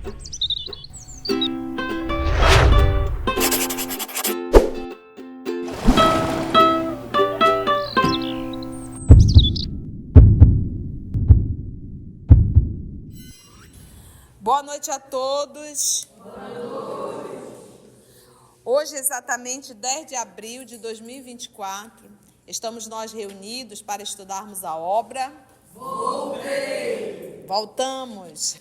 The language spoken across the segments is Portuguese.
Boa noite a todos. Boa noite. Hoje, exatamente 10 de abril de 2024, estamos nós reunidos para estudarmos a obra. Voltamos.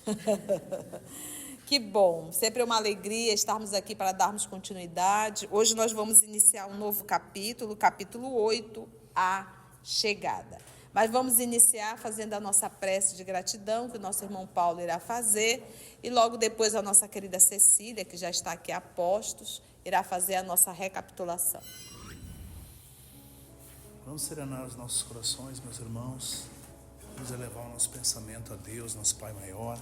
Que bom, sempre é uma alegria estarmos aqui para darmos continuidade. Hoje nós vamos iniciar um novo capítulo, capítulo 8, a chegada. Mas vamos iniciar fazendo a nossa prece de gratidão, que o nosso irmão Paulo irá fazer, e logo depois a nossa querida Cecília, que já está aqui a postos, irá fazer a nossa recapitulação. Vamos serenar os nossos corações, meus irmãos, vamos elevar o nosso pensamento a Deus, nosso Pai maior,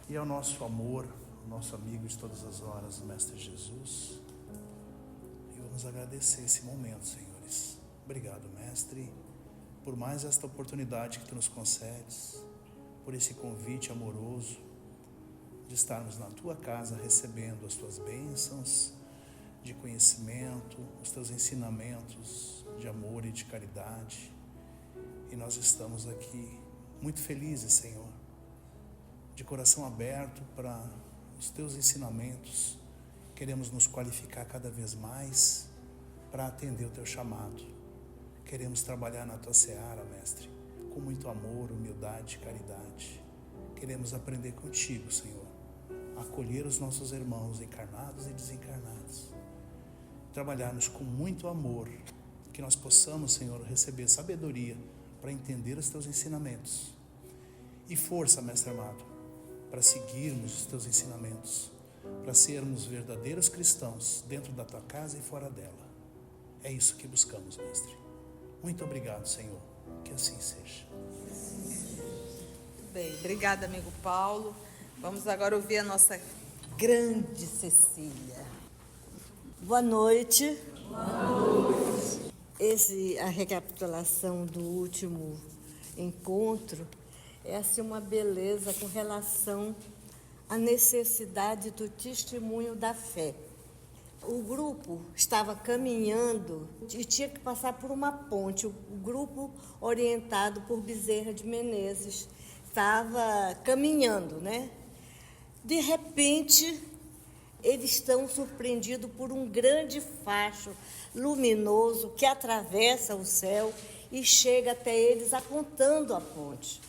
e ao nosso amor, o nosso amigo de todas as horas, o Mestre Jesus, e vamos agradecer esse momento, senhores. Obrigado, Mestre, por mais esta oportunidade que Tu nos concedes, por esse convite amoroso de estarmos na Tua casa recebendo as Tuas bênçãos de conhecimento, os Teus ensinamentos de amor e de caridade. E nós estamos aqui muito felizes, Senhor, de coração aberto para os Teus ensinamentos. Queremos nos qualificar cada vez mais para atender o Teu chamado. Queremos trabalhar na Tua seara, Mestre, com muito amor, humildade e caridade. Queremos aprender contigo, Senhor, acolher os nossos irmãos encarnados e desencarnados. Trabalharmos com muito amor, que nós possamos, Senhor, receber sabedoria para entender os Teus ensinamentos. E força, Mestre amado, para seguirmos os Teus ensinamentos, para sermos verdadeiros cristãos dentro da Tua casa e fora dela. É isso que buscamos, Mestre. Muito obrigado, Senhor. Que assim seja. Bem, obrigada, amigo Paulo. Vamos agora ouvir a nossa grande Cecília. Boa noite. Boa noite. A recapitulação do último encontro é assim uma beleza com relação à necessidade do testemunho da fé. O grupo estava caminhando e tinha que passar por uma ponte. O grupo, orientado por Bezerra de Menezes, estava caminhando, né? De repente, eles estão surpreendidos por um grande facho luminoso que atravessa o céu e chega até eles apontando a ponte.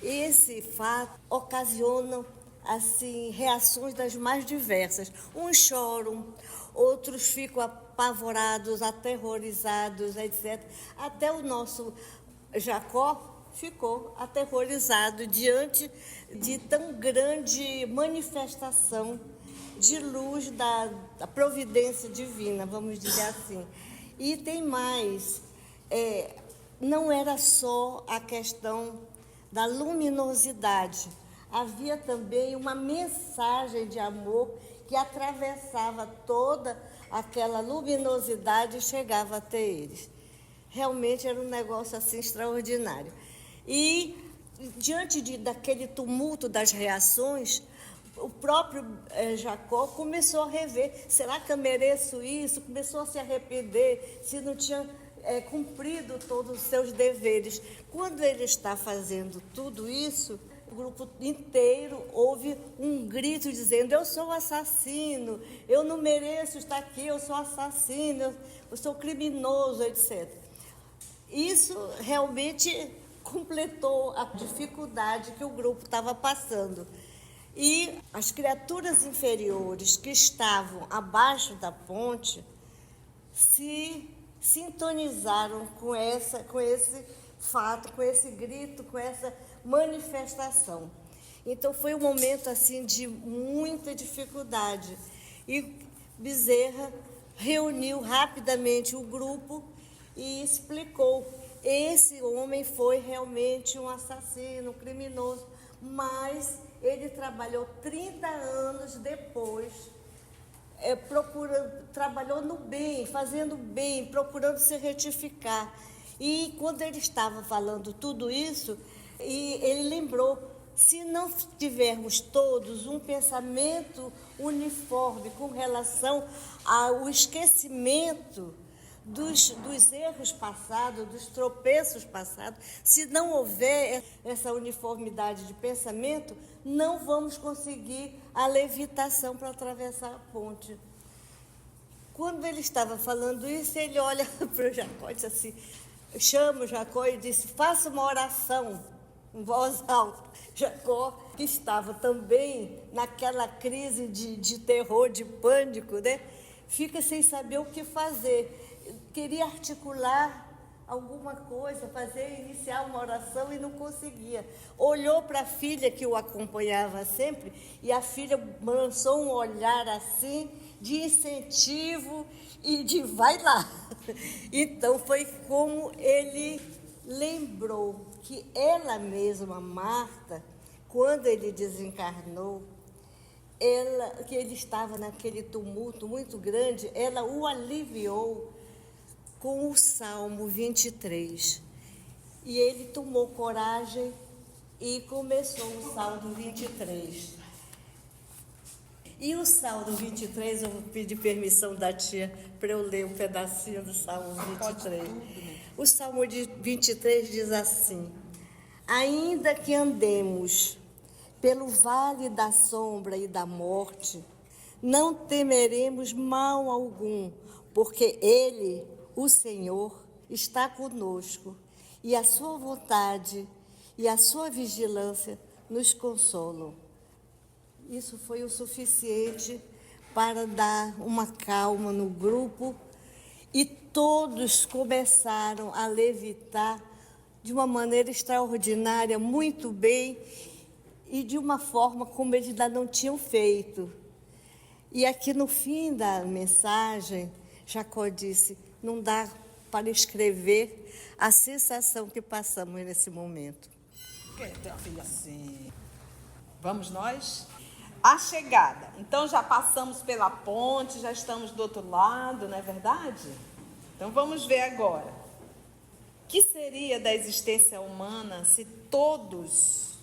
Esse fato ocasiona assim, reações das mais diversas. Uns choram, outros ficam apavorados, aterrorizados, etc. Até o nosso Jacó ficou aterrorizado diante de tão grande manifestação de luz da providência divina, vamos dizer assim. E tem mais, não era só a questão da luminosidade, havia também uma mensagem de amor que atravessava toda aquela luminosidade e chegava até eles. Realmente era um negócio assim extraordinário. E diante daquele tumulto das reações, o próprio Jacó começou a rever, será que eu mereço isso? Começou a se arrepender, se não tinha cumprido todos os seus deveres. Quando ele está fazendo tudo isso, o grupo inteiro ouve um grito dizendo: eu sou assassino, eu não mereço estar aqui, eu sou assassino, eu sou criminoso, etc. Isso realmente completou a dificuldade que o grupo estava passando. E as criaturas inferiores que estavam abaixo da ponte se sintonizaram com esse fato, com esse grito, com essa manifestação. Então foi um momento assim de muita dificuldade. E Bezerra reuniu rapidamente o grupo e explicou: esse homem foi realmente um assassino, um criminoso, mas ele trabalhou 30 anos depois, trabalhou no bem, fazendo bem, procurando se retificar. E quando ele estava falando tudo isso, ele lembrou se não tivermos todos um pensamento uniforme com relação ao esquecimento dos erros passados, dos tropeços passados, se não houver essa uniformidade de pensamento, não vamos conseguir a levitação para atravessar a ponte. Quando ele estava falando isso, ele olha para o Jacó e diz assim, chama o Jacó e disse, faça uma oração em voz alta. Jacó, que estava também naquela crise de terror, de pânico, né? Fica sem saber o que fazer. Queria articular alguma coisa, iniciar uma oração e não conseguia. Olhou para a filha que o acompanhava sempre e a filha lançou um olhar assim de incentivo e de vai lá. Então foi como ele lembrou que ela mesma, Marta, quando ele desencarnou, que ele estava naquele tumulto muito grande, ela o aliviou com o Salmo 23. E ele tomou coragem e começou o Salmo 23. E o Salmo 23, eu vou pedir permissão da tia para eu ler um pedacinho do Salmo 23. O Salmo 23 diz assim, ainda que andemos pelo vale da sombra e da morte, não temeremos mal algum, porque Ele, o Senhor, está conosco, e a sua vontade e a sua vigilância nos consolam. Isso foi o suficiente para dar uma calma no grupo, e todos começaram a levitar de uma maneira extraordinária, muito bem, e de uma forma como eles ainda não tinham feito. E aqui no fim da mensagem, Jacó disse, não dá para escrever a sensação que passamos nesse momento. Assim. Vamos nós? A chegada. Então já passamos pela ponte, já estamos do outro lado, não é verdade? Então vamos ver agora. O que seria da existência humana se todos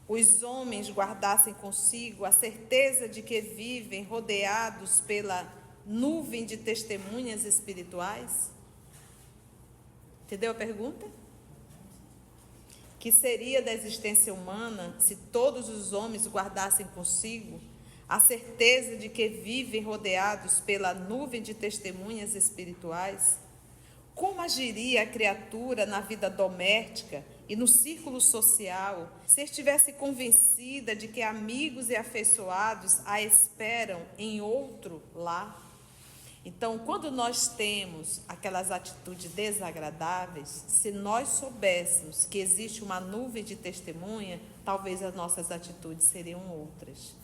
os homens guardassem consigo a certeza de que vivem rodeados pela nuvem de testemunhas espirituais? Entendeu a pergunta? Que seria da existência humana se todos os homens guardassem consigo a certeza de que vivem rodeados pela nuvem de testemunhas espirituais? Como agiria a criatura na vida doméstica e no círculo social se estivesse convencida de que amigos e afeiçoados a esperam em outro lar? Então, quando nós temos aquelas atitudes desagradáveis, se nós soubéssemos que existe uma nuvem de testemunha, talvez as nossas atitudes seriam outras.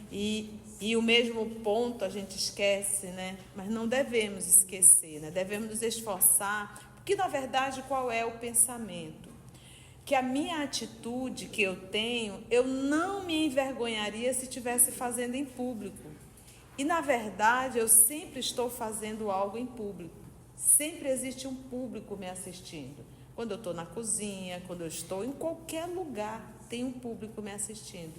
E o mesmo ponto a gente esquece, né? Mas não devemos esquecer, né? Devemos nos esforçar, porque na verdade qual é o pensamento? Que a minha atitude que eu tenho, eu não me envergonharia se estivesse fazendo em público. E na verdade eu sempre estou fazendo algo em público. Sempre existe um público me assistindo. Quando eu estou na cozinha, quando eu estou em qualquer lugar, tem um público me assistindo.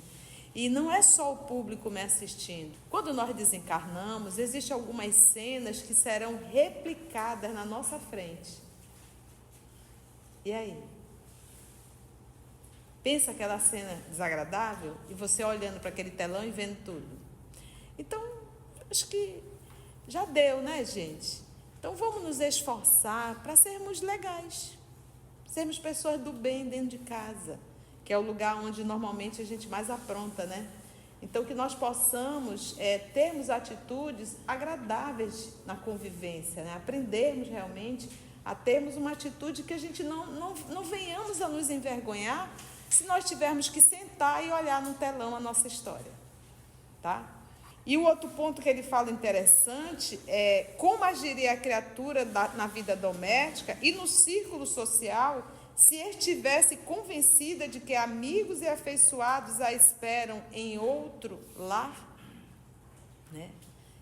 E não é só o público me assistindo. Quando nós desencarnamos, existem algumas cenas que serão replicadas na nossa frente. E aí? Pensa aquela cena desagradável e você olhando para aquele telão e vendo tudo. Então, acho que já deu, né, gente? Então, vamos nos esforçar para sermos legais. Sermos pessoas do bem dentro de casa, que é o lugar onde normalmente a gente mais apronta, né? Então, que nós possamos termos atitudes agradáveis na convivência, né? Aprendermos realmente a termos uma atitude que a gente não venhamos a nos envergonhar se nós tivermos que sentar e olhar no telão a nossa história, tá? E o outro ponto que ele fala interessante é como agiria a criatura na vida doméstica e no círculo social se estivesse convencida de que amigos e afeiçoados a esperam em outro lar, né?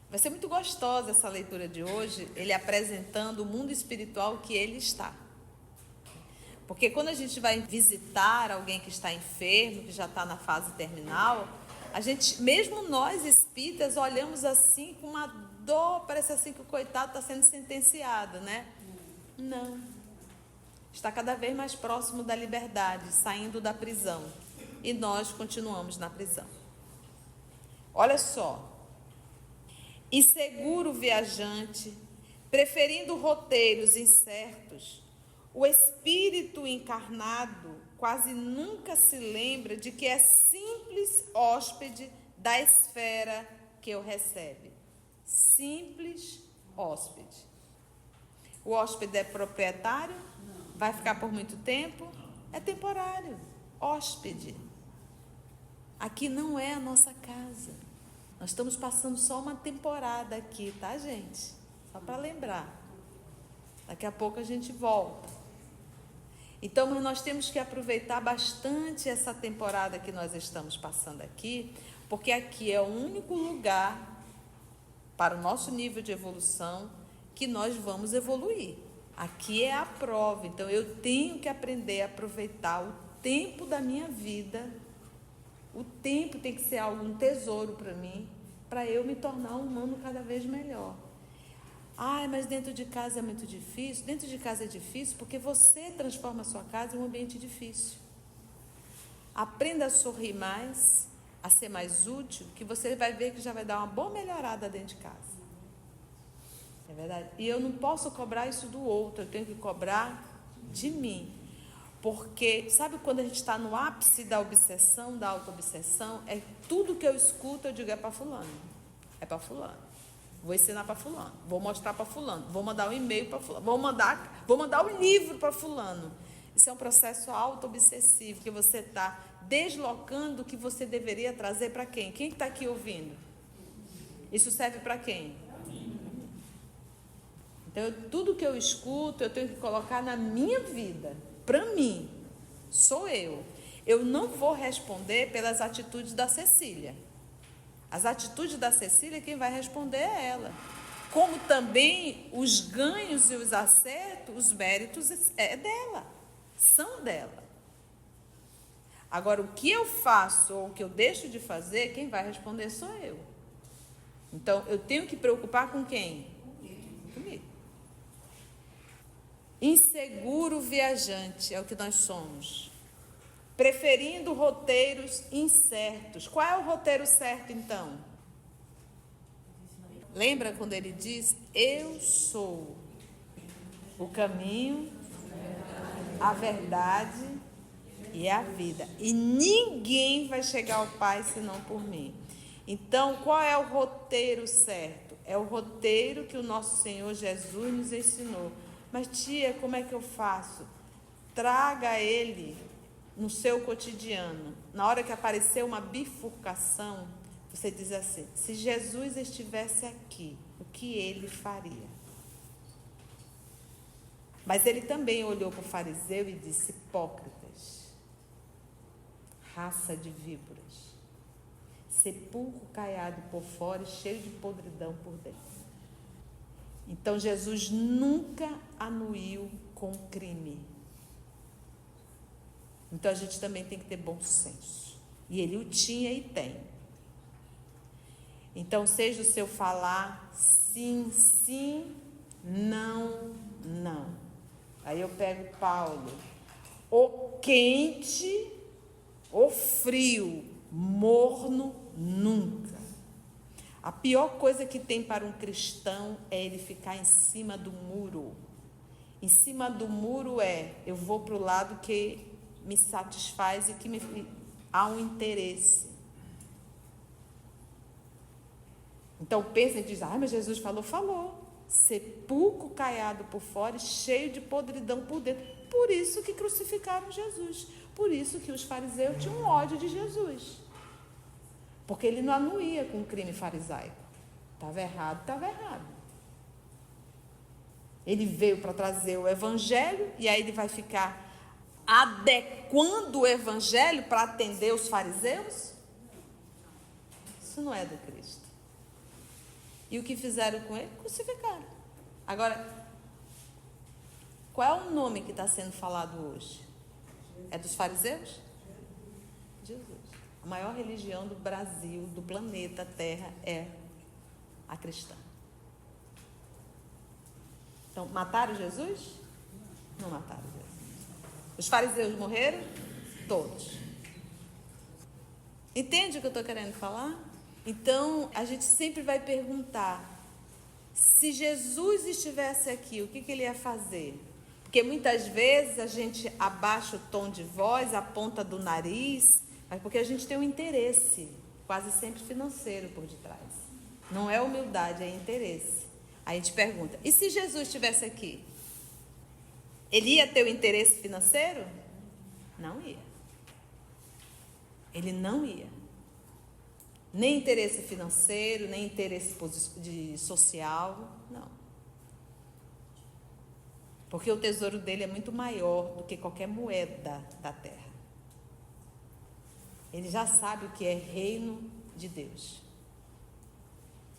Vai ser muito gostosa essa leitura de hoje, ele apresentando o mundo espiritual que ele está. Porque quando a gente vai visitar alguém que está enfermo, que já está na fase terminal, a gente, mesmo nós espíritas, olhamos assim com uma dor, parece assim que o coitado está sendo sentenciado, né? Não. Está cada vez mais próximo da liberdade, saindo da prisão. E nós continuamos na prisão. Olha só. Inseguro viajante, preferindo roteiros incertos, o espírito encarnado quase nunca se lembra de que é simples hóspede da esfera que o recebe. Simples hóspede. O hóspede é proprietário? Vai ficar por muito tempo? É temporário. Hóspede. Aqui não é a nossa casa. Nós estamos passando só uma temporada aqui, tá, gente? Só para lembrar. Daqui a pouco a gente volta. Então, nós temos que aproveitar bastante essa temporada que nós estamos passando aqui, porque aqui é o único lugar, para o nosso nível de evolução, que nós vamos evoluir. Aqui é a prova. Então, eu tenho que aprender a aproveitar o tempo da minha vida. O tempo tem que ser um tesouro para mim, para eu me tornar um humano cada vez melhor. Mas dentro de casa é muito difícil. Dentro de casa é difícil porque você transforma a sua casa em um ambiente difícil. Aprenda a sorrir mais, a ser mais útil, que você vai ver que já vai dar uma boa melhorada dentro de casa. É verdade? E eu não posso cobrar isso do outro, eu tenho que cobrar de mim. Porque, sabe quando a gente está no ápice da obsessão, da auto-obsessão, é tudo que eu escuto, eu digo, é para fulano. É para fulano. Vou ensinar para fulano. Vou mostrar para fulano. Vou mandar um e-mail para fulano. Vou mandar um livro para fulano. Isso é um processo auto-obsessivo, que você está deslocando o que você deveria trazer para quem? Quem está aqui ouvindo? Isso serve para quem? Então, tudo que eu escuto, eu tenho que colocar na minha vida. Para mim, sou eu. Eu não vou responder pelas atitudes da Cecília. As atitudes da Cecília, quem vai responder é ela. Como também os ganhos e os acertos, os méritos é dela. São dela. Agora, o que eu faço ou o que eu deixo de fazer, quem vai responder sou eu. Então, eu tenho que preocupar com quem? Comigo. Inseguro viajante é o que nós somos. Preferindo roteiros incertos. Qual é o roteiro certo, então? Lembra quando ele diz: eu sou o caminho, a verdade e a vida. E ninguém vai chegar ao Pai senão por mim. Então, qual é o roteiro certo? É o roteiro que o nosso Senhor Jesus nos ensinou. Mas, tia, como é que eu faço? Traga ele no seu cotidiano. Na hora que aparecer uma bifurcação, você diz assim: se Jesus estivesse aqui, o que ele faria? Mas ele também olhou para o fariseu e disse: hipócritas, raça de víboras, sepulcro caiado por fora e cheio de podridão por dentro. Então Jesus nunca anuiu com o crime. Então a gente também tem que ter bom senso. E ele o tinha e tem. Então seja o seu falar sim, sim, não, não. Aí eu pego Paulo. O quente, o frio, morno, nunca. A pior coisa que tem para um cristão é ele ficar em cima do muro. Em cima do muro eu vou para o lado que me satisfaz e que há um interesse. Então pensa e diz: mas Jesus falou. Sepulcro caiado por fora e cheio de podridão por dentro. Por isso que crucificaram Jesus. Por isso que os fariseus tinham ódio de Jesus. Porque ele não anuía com o crime farisaico. Estava errado. Ele veio para trazer o evangelho e aí ele vai ficar adequando o evangelho para atender os fariseus? Isso não é do Cristo. E o que fizeram com ele? Crucificaram. Agora, Qual é o nome que está sendo falado hoje? É dos fariseus? Jesus. A maior religião do Brasil, do planeta Terra, é a cristã. Então, mataram Jesus? Não mataram Jesus. Os fariseus morreram? Todos. Entende o que eu estou querendo falar? Então, a gente sempre vai perguntar, se Jesus estivesse aqui, o que ele ia fazer? Porque muitas vezes a gente abaixa o tom de voz, a ponta do nariz, mas porque a gente tem um interesse, quase sempre financeiro por detrás. Não é humildade, é interesse. Aí a gente pergunta, e se Jesus estivesse aqui? Ele ia ter o interesse financeiro? Não ia. Ele não ia. Nem interesse financeiro, nem interesse social, não. Porque o tesouro dele é muito maior do que qualquer moeda da terra. Ele já sabe o que é reino de Deus.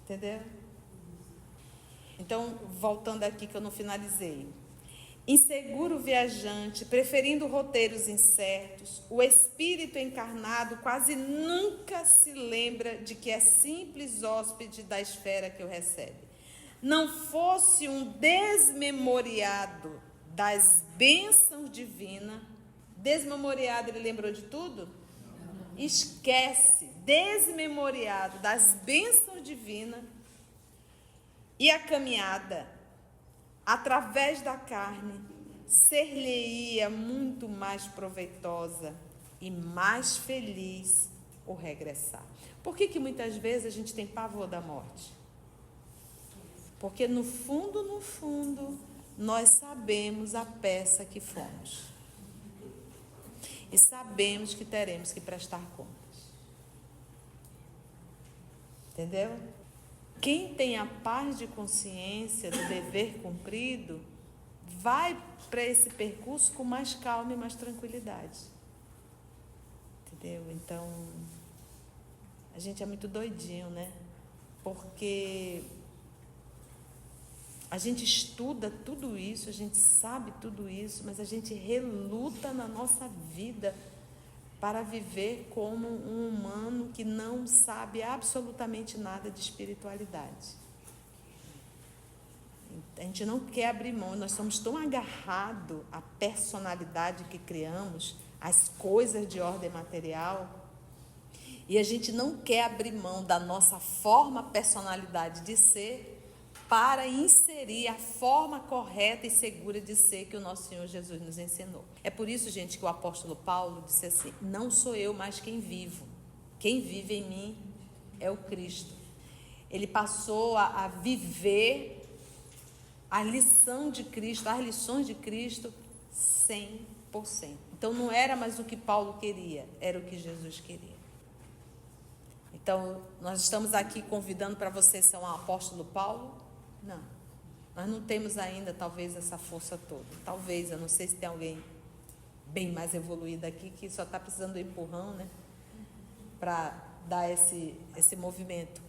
Entendeu? Então, voltando aqui que eu não finalizei. Inseguro viajante, preferindo roteiros incertos, o espírito encarnado quase nunca se lembra de que é simples hóspede da esfera que o recebe. Não fosse um desmemoriado das bênçãos divinas, desmemoriado, ele lembrou de tudo? Esquece, desmemoriado das bênçãos divinas e a caminhada através da carne, ser-lhe-ia muito mais proveitosa e mais feliz o regressar. Por que muitas vezes a gente tem pavor da morte? Porque no fundo, nós sabemos a peça que fomos. E sabemos que teremos que prestar contas. Entendeu? Quem tem a paz de consciência do dever cumprido, vai para esse percurso com mais calma e mais tranquilidade. Entendeu? Então, a gente é muito doidinho, né? Porque a gente estuda tudo isso, a gente sabe tudo isso, mas a gente reluta na nossa vida para viver como um humano que não sabe absolutamente nada de espiritualidade. A gente não quer abrir mão, nós somos tão agarrados à personalidade que criamos, às coisas de ordem material, e a gente não quer abrir mão da nossa forma, personalidade de ser, para inserir a forma correta e segura de ser que o nosso Senhor Jesus nos ensinou. É por isso, gente, que o apóstolo Paulo disse assim, não sou eu mais quem vivo, quem vive em mim é o Cristo. Ele passou a viver a lição de Cristo, as lições de Cristo 100%. Então não era mais o que Paulo queria, era o que Jesus queria. Então, nós estamos aqui convidando para você ser um apóstolo Paulo? Não, nós não temos ainda talvez essa força toda. Talvez, eu não sei se tem alguém bem mais evoluído aqui que só está precisando do empurrão, né? Para dar esse movimento.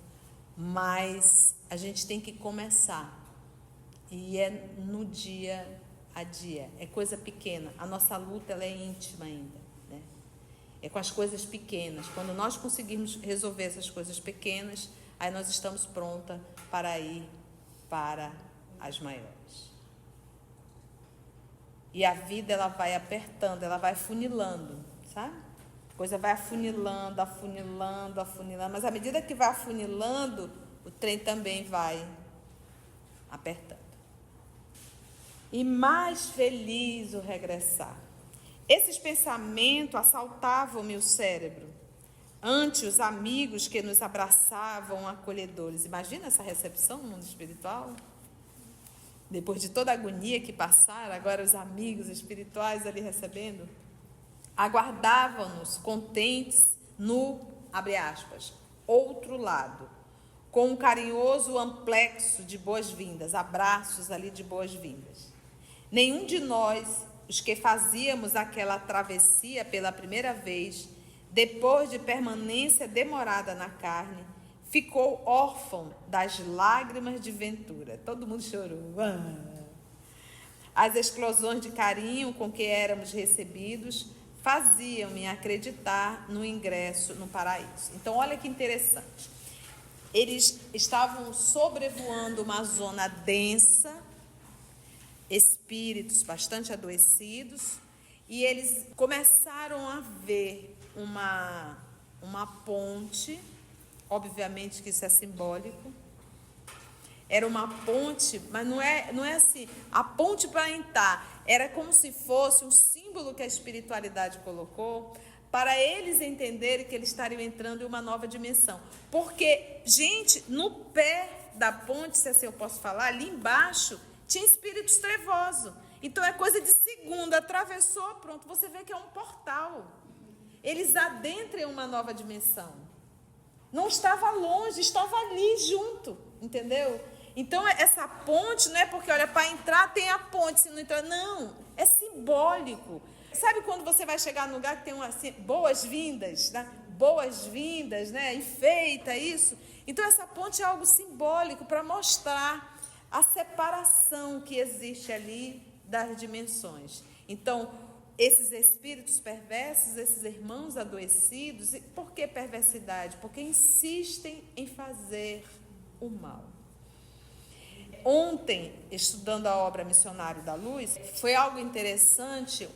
Mas a gente tem que começar. E é no dia a dia. É coisa pequena. A nossa luta ela é íntima ainda, né? É com as coisas pequenas. Quando nós conseguirmos resolver essas coisas pequenas, aí nós estamos prontas para ir para as maiores. E a vida ela vai apertando, ela vai afunilando, sabe? A coisa vai afunilando, mas à medida que vai afunilando, o trem também vai apertando. E mais feliz o regressar. Esses pensamentos assaltavam meu cérebro. Antes, os amigos que nos abraçavam, acolhedores. Imagina essa recepção no mundo espiritual? Depois de toda a agonia que passaram, agora os amigos espirituais ali recebendo, aguardavam-nos contentes no, abre aspas, outro lado, com um carinhoso amplexo de boas-vindas, abraços ali de boas-vindas. Nenhum de nós, os que fazíamos aquela travessia pela primeira vez, depois de permanência demorada na carne, ficou órfão das lágrimas de ventura. Todo mundo chorou. As explosões de carinho com que éramos recebidos faziam-me acreditar no ingresso no paraíso. Então, olha que interessante. Eles estavam sobrevoando uma zona densa, espíritos bastante adoecidos, e eles começaram a ver uma ponte, obviamente que isso é simbólico. Era uma ponte, mas não é assim, a ponte para entrar, era como se fosse um símbolo que a espiritualidade colocou, para eles entenderem que eles estariam entrando em uma nova dimensão. Porque, gente, no pé da ponte, se assim eu posso falar, ali embaixo, tinha espíritos trevosos. Então, é coisa de segundo, atravessou, pronto, você vê que é um portal. Eles adentram em uma nova dimensão. Não estava longe, estava ali junto, entendeu? Então, essa ponte não é porque, olha, para entrar tem a ponte, se não entrar, não, é simbólico. Sabe quando você vai chegar num lugar que tem assim, boas-vindas, né? Boas-vindas, né? Enfeita isso. Então, essa ponte é algo simbólico para mostrar a separação que existe ali das dimensões. Então, esses espíritos perversos, esses irmãos adoecidos, e por que perversidade? Porque insistem em fazer o mal. Ontem, estudando a obra Missionário da Luz, foi algo interessante.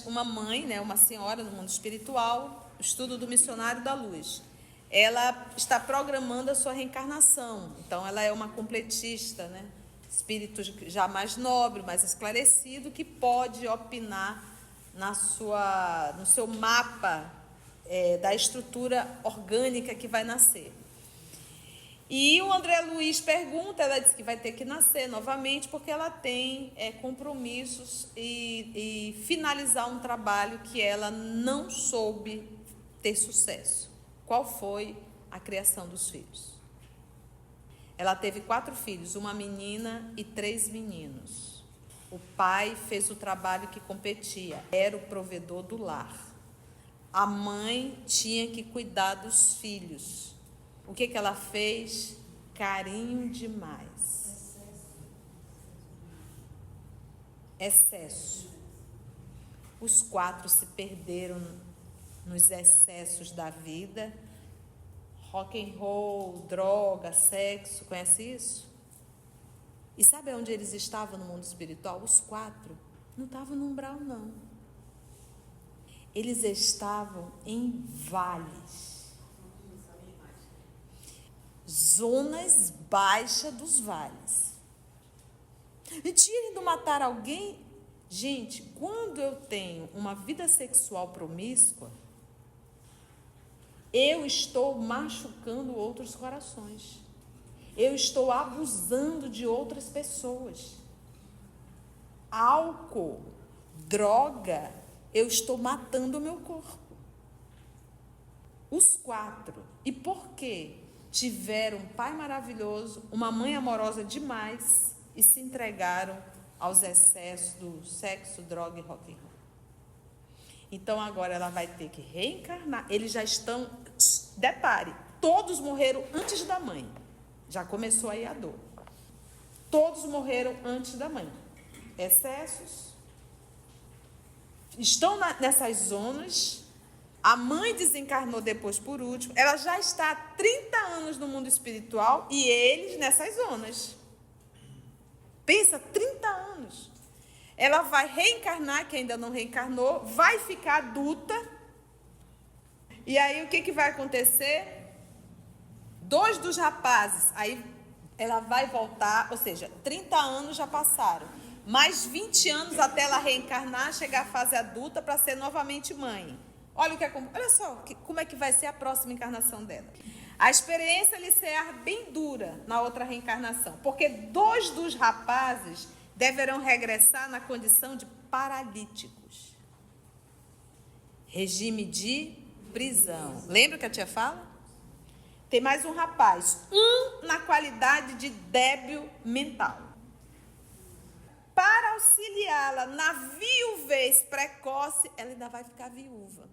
Uma mãe, né, uma senhora no mundo espiritual, estudo do Missionário da Luz. Ela está programando a sua reencarnação. Então, ela é uma completista, né? Espírito já mais nobre, mais esclarecido, que pode opinar no seu mapa da estrutura orgânica que vai nascer. E o André Luiz pergunta, ela diz que vai ter que nascer novamente, porque ela tem compromissos e finalizar um trabalho que ela não soube ter sucesso. Qual foi a criação dos filhos? Ela teve 4 filhos, uma menina e 3 meninos. O pai fez o trabalho que competia, era o provedor do lar. A mãe tinha que cuidar dos filhos. O que ela fez? Carinho demais. Excesso. Os 4 se perderam nos excessos da vida. Rock and roll, droga, sexo, conhece isso? E sabe onde eles estavam no mundo espiritual? Os 4 não estavam no umbral, não. Eles estavam em vales. Zonas baixas dos vales. Mentira, indo matar alguém? Gente, quando eu tenho uma vida sexual promíscua, eu estou machucando outros corações. Eu estou abusando de outras pessoas. Álcool, droga, eu estou matando o meu corpo. Os 4. E por quê? Tiveram um pai maravilhoso, uma mãe amorosa demais e se entregaram aos excessos do sexo, droga e rock and roll. Então, agora ela vai ter que reencarnar. Eles já estão... Depare, todos morreram antes da mãe. Já começou aí a dor. Todos morreram antes da mãe. Excessos. Estão nessas zonas. A mãe desencarnou depois por último. Ela já está há 30 anos no mundo espiritual e eles nessas zonas. Pensa, 30 anos. Ela vai reencarnar, que ainda não reencarnou, vai ficar adulta. E aí o que vai acontecer? 2 dos rapazes, aí ela vai voltar, ou seja, 30 anos já passaram. Mais 20 anos até ela reencarnar, chegar à fase adulta para ser novamente mãe. Olha só como é que vai ser a próxima encarnação dela. A experiência lhe será bem dura na outra reencarnação, porque 2 dos rapazes deverão regressar na condição de paralíticos. Regime de prisão. Lembra que a tia fala? Tem mais um rapaz, na qualidade de débil mental. Para auxiliá-la na viuvez precoce, ela ainda vai ficar viúva.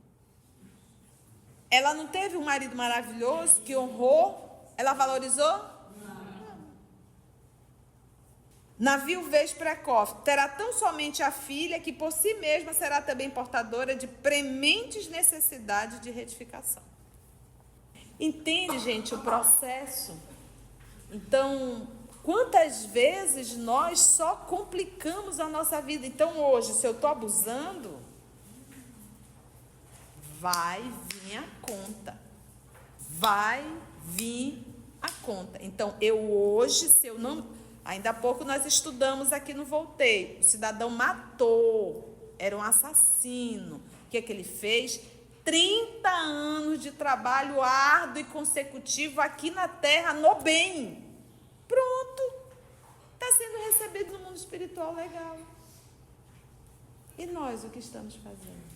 Ela não teve um marido maravilhoso que honrou? Ela valorizou? Não. Na viuvez precoce, terá tão somente a filha que por si mesma será também portadora de prementes necessidades de retificação. Entende, gente, o processo? Então, quantas vezes nós só complicamos a nossa vida? Então, hoje, se eu estou abusando, vai vir a conta. Vai vir a conta. Então, eu hoje, se eu não... Ainda há pouco nós estudamos aqui no Voltei. O cidadão matou, era um assassino. O que é que ele fez? 30 anos de trabalho árduo e consecutivo aqui na terra, no bem. Pronto. Está sendo recebido no mundo espiritual legal. E nós, o que estamos fazendo?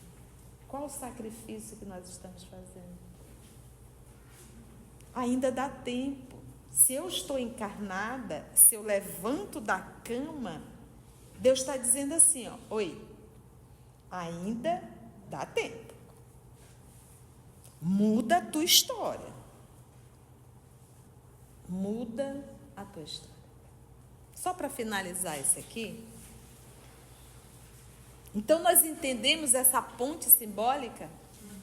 Qual o sacrifício que nós estamos fazendo? Ainda dá tempo. Se eu estou encarnada, se eu levanto da cama, Deus está dizendo assim, ó, oi, ainda dá tempo. Muda a tua história. Muda a tua história. Só para finalizar isso aqui. Então, nós entendemos essa ponte simbólica,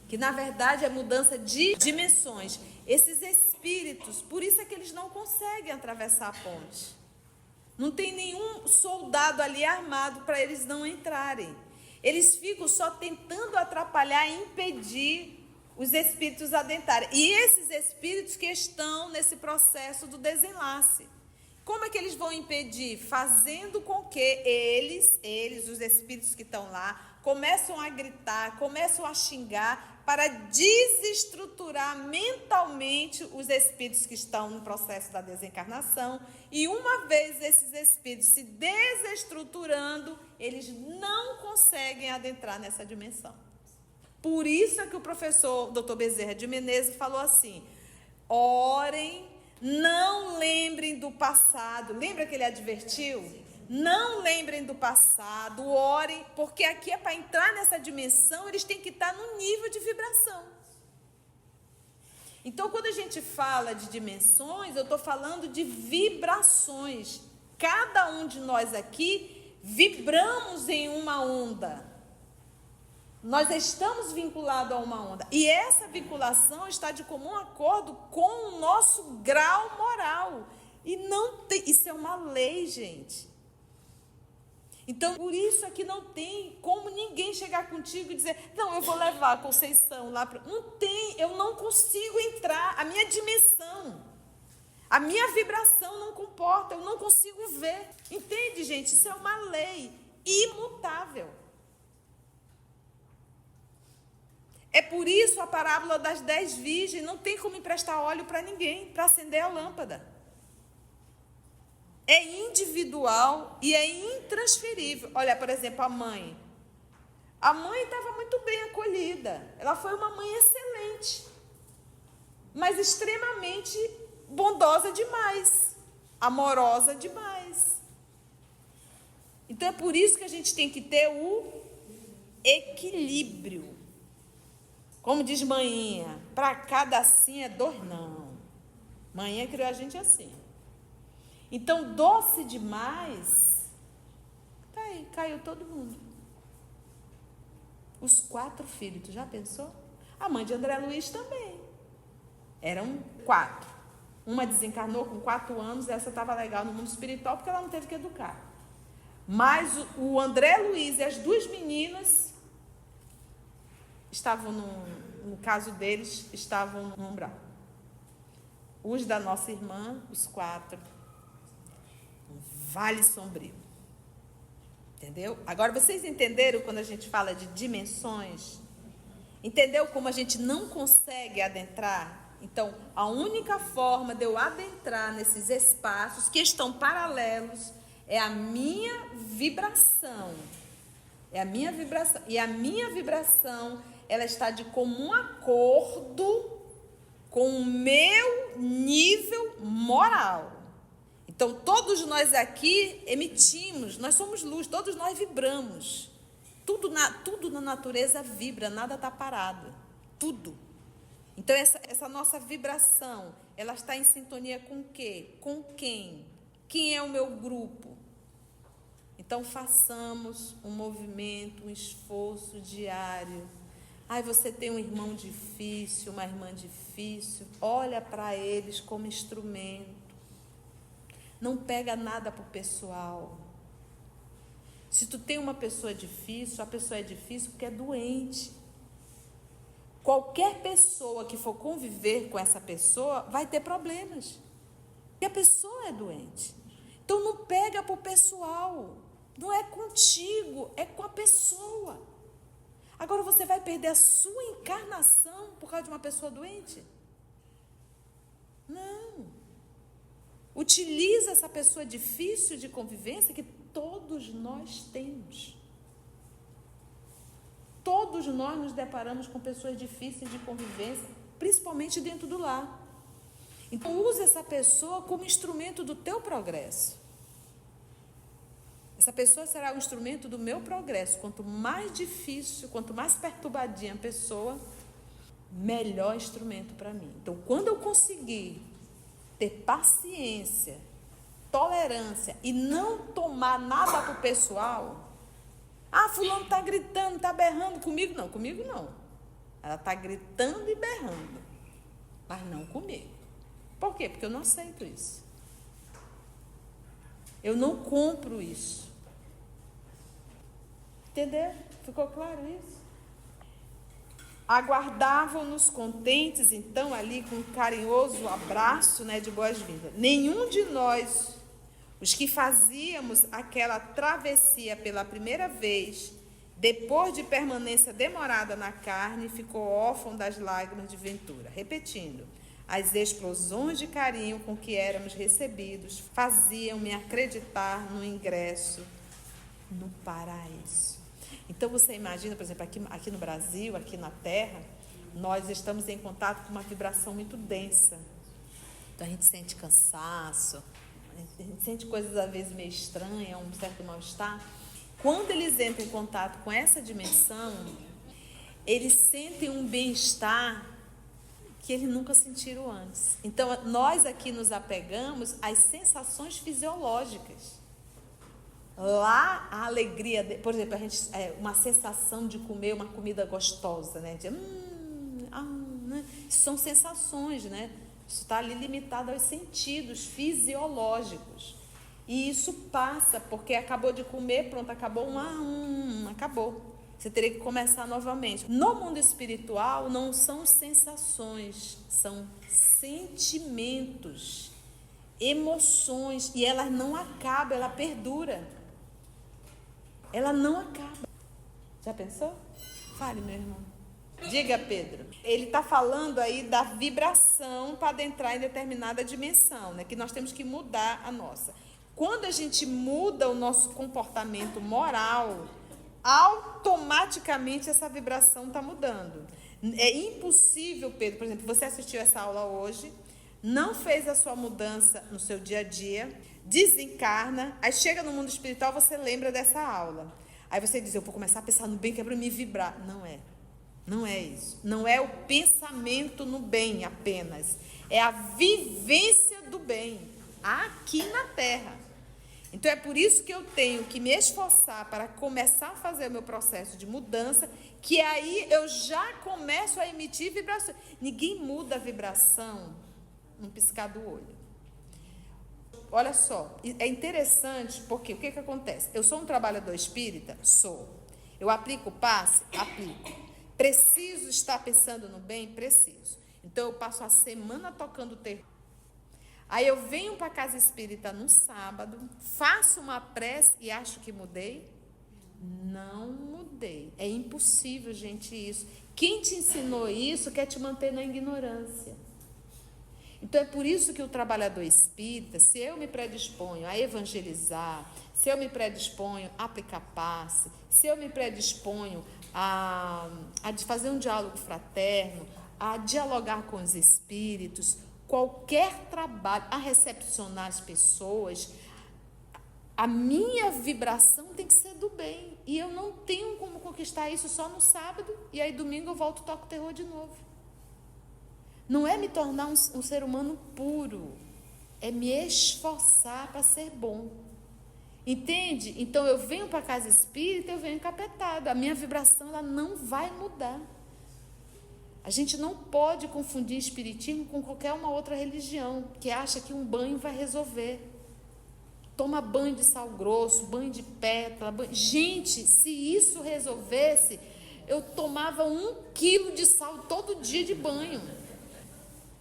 que na verdade é mudança de dimensões. Esses espíritos, por isso é que eles não conseguem atravessar a ponte. Não tem nenhum soldado ali armado para eles não entrarem. Eles ficam só tentando atrapalhar e impedir os espíritos adentrarem. E esses espíritos que estão nesse processo do desenlace. Como é que eles vão impedir? Fazendo com que eles, os espíritos que estão lá, começam a gritar, começam a xingar, para desestruturar mentalmente os espíritos que estão no processo da desencarnação. E uma vez esses espíritos se desestruturando, eles não conseguem adentrar nessa dimensão. Por isso é que o professor Dr. Bezerra de Menezes falou assim, orem, não lembrem do passado. Lembra que ele advertiu? Não lembrem do passado, orem, porque aqui é para entrar nessa dimensão, eles têm que estar no nível de vibração. Então, quando a gente fala de dimensões, eu estou falando de vibrações. Cada um de nós aqui vibramos em uma onda. Nós estamos vinculados a uma onda. E essa vinculação está de comum acordo com o nosso grau moral. E não tem, isso é uma lei, gente. Então, por isso é que não tem como ninguém chegar contigo e dizer, não, eu vou levar a Conceição lá para... Não tem, eu não consigo entrar, a minha dimensão, a minha vibração não comporta, eu não consigo ver. Entende, gente? Isso é uma lei imutável. É por isso a parábola das 10 virgens, não tem como emprestar óleo para ninguém, para acender a lâmpada. É individual e é intransferível. Olha, por exemplo, a mãe. A mãe estava muito bem acolhida. Ela foi uma mãe excelente, mas extremamente bondosa demais, amorosa demais. Então, é por isso que a gente tem que ter o equilíbrio. Como diz Maninha, para cada sim é dor, não. Maninha criou a gente assim. Então, doce demais, tá aí, caiu todo mundo. Os 4 filhos, tu já pensou? A mãe de André Luiz também. Eram 4. Uma desencarnou com 4 anos, essa estava legal no mundo espiritual, porque ela não teve que educar. Mas o André Luiz e as 2 meninas estavam, no caso deles, estavam no umbral. Os da nossa irmã, os 4, vale sombrio. Entendeu? Agora, vocês entenderam quando a gente fala de dimensões? Entendeu como a gente não consegue adentrar? Então, a única forma de eu adentrar nesses espaços que estão paralelos é a minha vibração. É a minha vibração. E a minha vibração, ela está de comum acordo com o meu nível moral. Então, todos nós aqui emitimos, nós somos luz, todos nós vibramos. Tudo na natureza vibra, nada está parado. Tudo. Então, essa nossa vibração, ela está em sintonia com o quê? Com quem? Quem é o meu grupo? Então, façamos um movimento, um esforço diário. Ai, você tem um irmão difícil, uma irmã difícil, olha para eles como instrumento. Não pega nada para o pessoal. Se tu tem uma pessoa difícil, a pessoa é difícil porque é doente. Qualquer pessoa que for conviver com essa pessoa vai ter problemas. E a pessoa é doente. Então não pega para o pessoal. Não é contigo, é com a pessoa. Agora você vai perder a sua encarnação por causa de uma pessoa doente? Não. Utiliza essa pessoa difícil de convivência que todos nós temos. Todos nós nos deparamos com pessoas difíceis de convivência, principalmente dentro do lar. Então, use essa pessoa como instrumento do teu progresso. Essa pessoa será o instrumento do meu progresso. Quanto mais difícil, quanto mais perturbadinha a pessoa, melhor instrumento para mim. Então, quando eu conseguir ter paciência, tolerância e não tomar nada para o pessoal... Ah, fulano está gritando, está berrando comigo. Não, comigo não. Ela está gritando e berrando, mas não comigo. Por quê? Porque eu não aceito isso. Eu não compro isso. Entendeu? Ficou claro isso? Aguardavam-nos contentes, então, ali com um carinhoso abraço, né, de boas-vindas. Nenhum de nós, os que fazíamos aquela travessia pela primeira vez, depois de permanência demorada na carne, ficou órfão das lágrimas de ventura. Repetindo, as explosões de carinho com que éramos recebidos faziam-me acreditar no ingresso no paraíso. Então, você imagina, por exemplo, aqui no Brasil, aqui na Terra, nós estamos em contato com uma vibração muito densa. Então, a gente sente cansaço, a gente sente coisas, às vezes, meio estranhas, um certo mal-estar. Quando eles entram em contato com essa dimensão, eles sentem um bem-estar que eles nunca sentiram antes. Então, nós aqui nos apegamos às sensações fisiológicas. Lá, a alegria, por exemplo, uma sensação de comer uma comida gostosa, né? Né? São sensações, né? Isso está ali limitado aos sentidos fisiológicos. E isso passa, porque acabou de comer, pronto, acabou, acabou. Você teria que começar novamente. No mundo espiritual, não são sensações, são sentimentos, emoções, e elas não acabam, ela perdura. Ela não acaba. Já pensou? Fale, meu irmão. Diga, Pedro. Ele está falando aí da vibração para adentrar em determinada dimensão, né? Que nós temos que mudar a nossa. Quando a gente muda o nosso comportamento moral, automaticamente essa vibração está mudando. É impossível, Pedro, por exemplo, você assistiu essa aula hoje, não fez a sua mudança no seu dia a dia, desencarna, aí chega no mundo espiritual, você lembra dessa aula. Aí você diz, eu vou começar a pensar no bem que é para me vibrar. Não é isso. Não é o pensamento no bem apenas. É a vivência do bem aqui na Terra. Então é por isso que eu tenho que me esforçar para começar a fazer o meu processo de mudança, que aí eu já começo a emitir vibração. Ninguém muda a vibração num piscar do olho. Olha só, é interessante porque o que acontece? Eu sou um trabalhador espírita? Sou. Eu aplico o passe? Aplico. Preciso estar pensando no bem? Preciso. Então eu passo a semana tocando terror. Aí eu venho para a casa espírita no sábado, faço uma prece e acho que mudei? Não mudei. É impossível, gente, isso. Quem te ensinou isso quer te manter na ignorância. Então é por isso que o trabalhador espírita, se eu me predisponho a evangelizar, se eu me predisponho a aplicar passe, se eu me predisponho a fazer um diálogo fraterno, a dialogar com os espíritos, qualquer trabalho, a recepcionar as pessoas, a minha vibração tem que ser do bem. E eu não tenho como conquistar isso só no sábado, e aí domingo eu volto e toco terror de novo. Não é me tornar um ser humano puro, é me esforçar para ser bom. Entende? Então eu venho para a casa espírita, eu venho encapetada. A minha vibração ela não vai mudar. A gente não pode confundir espiritismo com qualquer uma outra religião que acha que um banho vai resolver. Toma banho de sal grosso, banho de pétala. Gente, se isso resolvesse, eu tomava 1 quilo de sal todo dia de banho.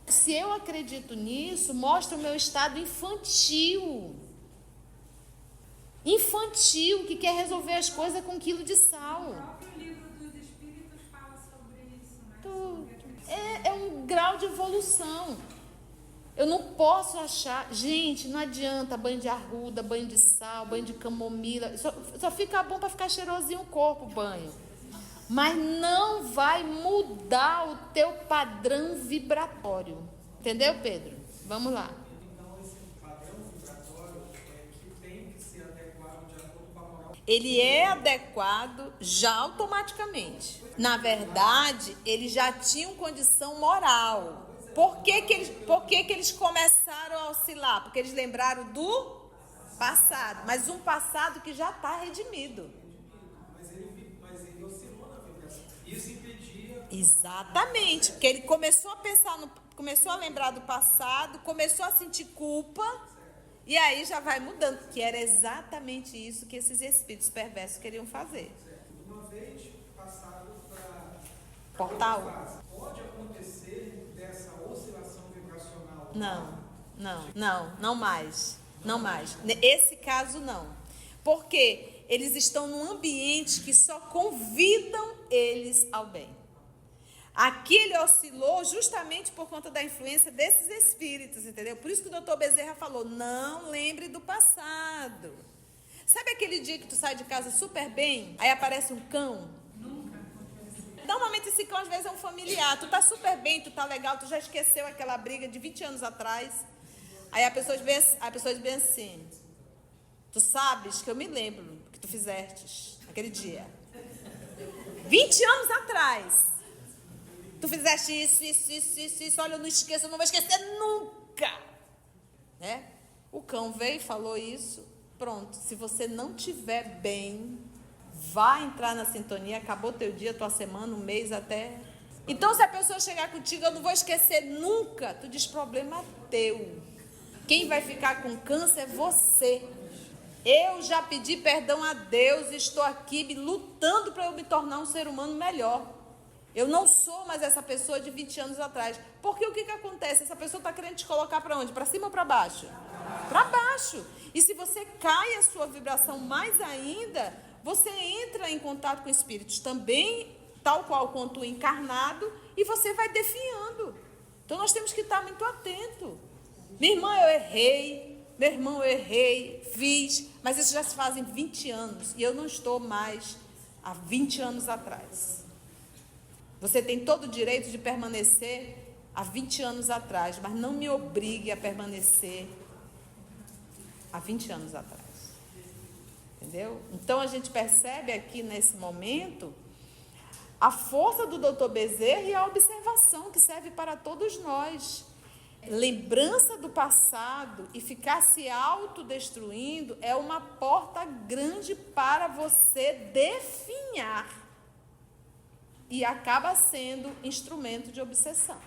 Se eu acredito nisso, mostra o meu estado infantil. Infantil, que quer resolver as coisas com 1 quilo de sal. O próprio livro dos Espíritos fala sobre isso, né? Tudo. É um grau de evolução. Eu não posso achar... Gente, não adianta banho de arruda, banho de sal, banho de camomila. Só fica bom para ficar cheirosinho o corpo, banho. Mas não vai mudar o teu padrão vibratório. Entendeu, Pedro? Vamos lá. Ele é adequado já automaticamente. Na verdade, eles já tinham condição moral. Por que que eles começaram a oscilar? Porque eles lembraram do passado. Mas um passado que já está redimido. Mas ele oscilou na vibração. Isso impedia... Exatamente. Porque ele começou a pensar, começou a lembrar do passado, começou a sentir culpa... E aí já vai mudando, que era exatamente isso que esses espíritos perversos queriam fazer. Uma vez passado para Portal? Pode acontecer dessa oscilação vibracional? Não mais. Não mais. Esse caso não. Porque eles estão num ambiente que só convidam eles ao bem. Aqui ele oscilou justamente por conta da influência desses espíritos, entendeu? Por isso que o doutor Bezerra falou, não lembre do passado. Sabe aquele dia que tu sai de casa super bem, aí aparece um cão? Nunca aconteceu. Normalmente esse cão às vezes é um familiar, tu tá super bem, tu tá legal, tu já esqueceu aquela briga de 20 anos atrás. Aí a pessoa diz bem assim, tu sabes que eu me lembro do que tu fizestes naquele dia. 20 anos atrás. Tu fizeste isso, olha, eu não esqueço, eu não vou esquecer nunca. Né? O cão veio e falou isso, pronto. Se você não estiver bem, vai entrar na sintonia, acabou teu dia, tua semana, um mês até. Então, se a pessoa chegar contigo, eu não vou esquecer nunca, tu diz, problema teu. Quem vai ficar com câncer é você. Eu já pedi perdão a Deus, estou aqui lutando para eu me tornar um ser humano melhor. Eu não sou mais essa pessoa de 20 anos atrás. Porque o que acontece? Essa pessoa está querendo te colocar para onde? Para cima ou para baixo? Para baixo. E se você cai a sua vibração mais ainda, você entra em contato com espíritos também, tal qual quanto o encarnado, e você vai definhando. Então nós temos que estar muito atento. Minha irmã, eu errei. Meu irmão, eu errei. Fiz. Mas isso já se fazem 20 anos. E eu não estou mais há 20 anos atrás. Você tem todo o direito de permanecer há 20 anos atrás, mas não me obrigue a permanecer há 20 anos atrás. Entendeu? Então, a gente percebe aqui nesse momento a força do Dr. Bezerra e a observação que serve para todos nós. Lembrança do passado e ficar se autodestruindo é uma porta grande para você definhar. E acaba sendo instrumento de obsessão.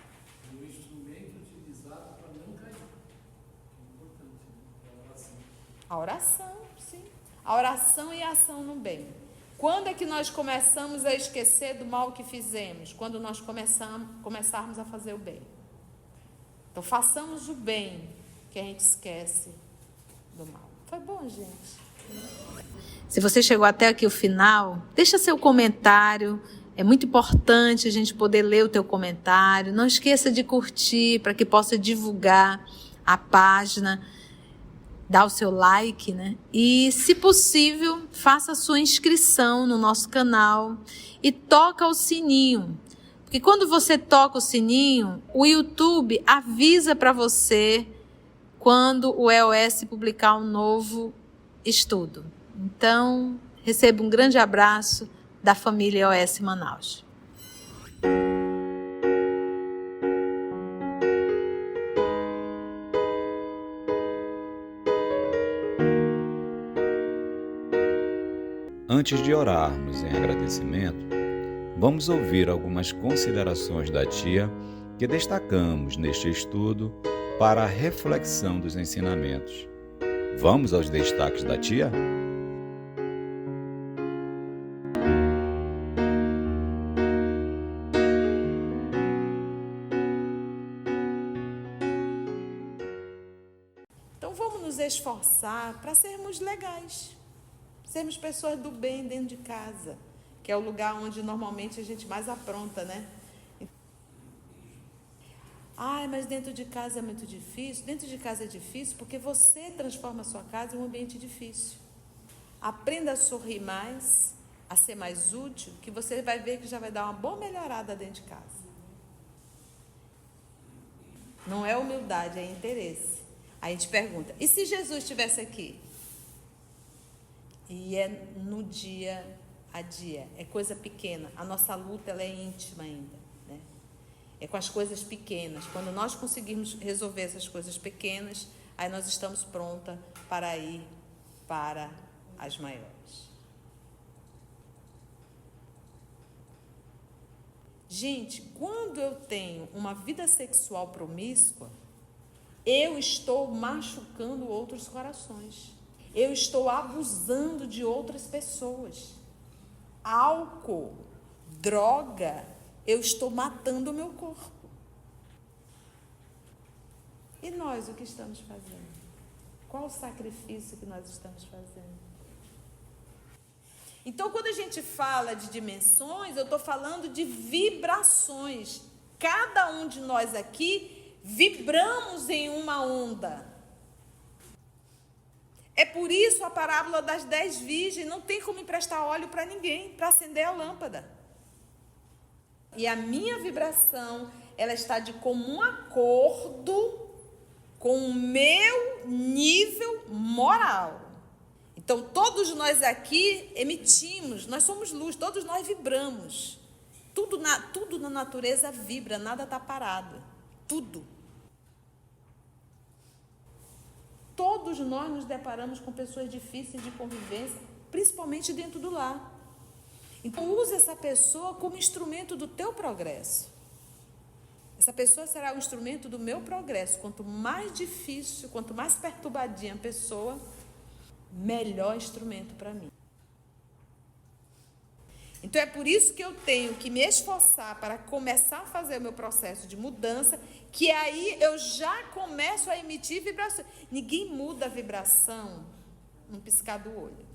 E o instrumento utilizado para não cair. É importante, né? A oração. A oração, sim. A oração e a ação no bem. Quando é que nós começamos a esquecer do mal que fizemos? Quando nós começarmos a fazer o bem. Então, façamos o bem, que a gente esquece do mal. Foi bom, gente? Se você chegou até aqui o final, deixa seu comentário. É muito importante a gente poder ler o teu comentário. Não esqueça de curtir para que possa divulgar a página. Dá o seu like, né? E, se possível, faça a sua inscrição no nosso canal e toca o sininho. Porque quando você toca o sininho, o YouTube avisa para você quando o EOS publicar um novo estudo. Então, receba um grande abraço da família EOS Manaus. Antes de orarmos em agradecimento, vamos ouvir algumas considerações da tia que destacamos neste estudo para a reflexão dos ensinamentos. Vamos aos destaques da tia? Então vamos nos esforçar para sermos legais, sermos pessoas do bem dentro de casa, que é o lugar onde normalmente a gente mais apronta, né? Ai, mas dentro de casa é muito difícil. Dentro de casa é difícil porque você transforma a sua casa em um ambiente difícil. Aprenda a sorrir mais, a ser mais útil, que você vai ver que já vai dar uma boa melhorada dentro de casa. Não é humildade, é interesse. Aí a gente pergunta, e se Jesus estivesse aqui? E é no dia a dia, é coisa pequena. A nossa luta ela é íntima ainda, né? É com as coisas pequenas. Quando nós conseguirmos resolver essas coisas pequenas, aí nós estamos prontas para ir para as maiores. Gente, quando eu tenho uma vida sexual promíscua, eu estou machucando outros corações. Eu estou abusando de outras pessoas. Álcool, droga, eu estou matando o meu corpo. E nós, o que estamos fazendo? Qual o sacrifício que nós estamos fazendo? Então, quando a gente fala de dimensões, eu estou falando de vibrações. Cada um de nós aqui vibramos em uma onda. É por isso a parábola das 10 virgens, não tem como emprestar óleo para ninguém, para acender a lâmpada. E a minha vibração, ela está de comum acordo com o meu nível moral. Então, todos nós aqui emitimos, nós somos luz, todos nós vibramos. Tudo na natureza vibra, nada está parado. Tudo. Todos nós nos deparamos com pessoas difíceis de convivência, principalmente dentro do lar. Então, use essa pessoa como instrumento do teu progresso. Essa pessoa será o instrumento do meu progresso. Quanto mais difícil, quanto mais perturbadinha a pessoa, melhor instrumento para mim. Então, é por isso que eu tenho que me esforçar para começar a fazer o meu processo de mudança, que aí eu já começo a emitir vibração. Ninguém muda a vibração num piscar do olho.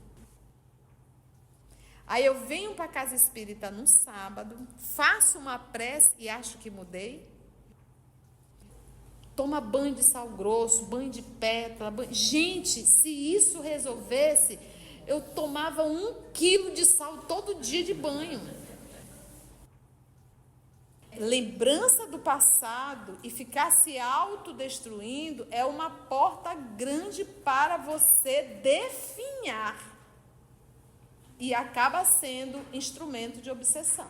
Aí eu venho para a casa espírita num sábado, faço uma prece e acho que mudei. Toma banho de sal grosso, banho de pétala. Gente, se isso resolvesse, eu tomava 1 quilo de sal todo dia de banho. Lembrança do passado e ficar se autodestruindo é uma porta grande para você definhar. E acaba sendo instrumento de obsessão.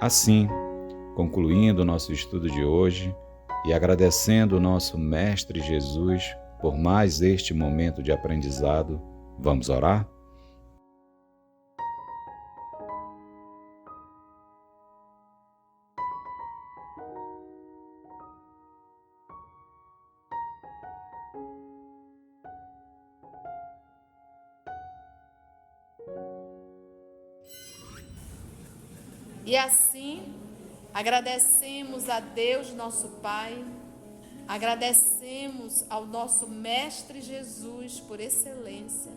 Assim, concluindo o nosso estudo de hoje e agradecendo o nosso Mestre Jesus por mais este momento de aprendizado, vamos orar? E assim, agradecemos a Deus, nosso Pai, agradecemos ao nosso Mestre Jesus por excelência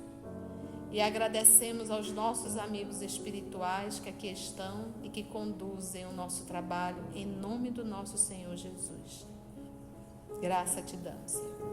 e agradecemos aos nossos amigos espirituais que aqui estão e que conduzem o nosso trabalho em nome do nosso Senhor Jesus. Graça te damos, Senhor.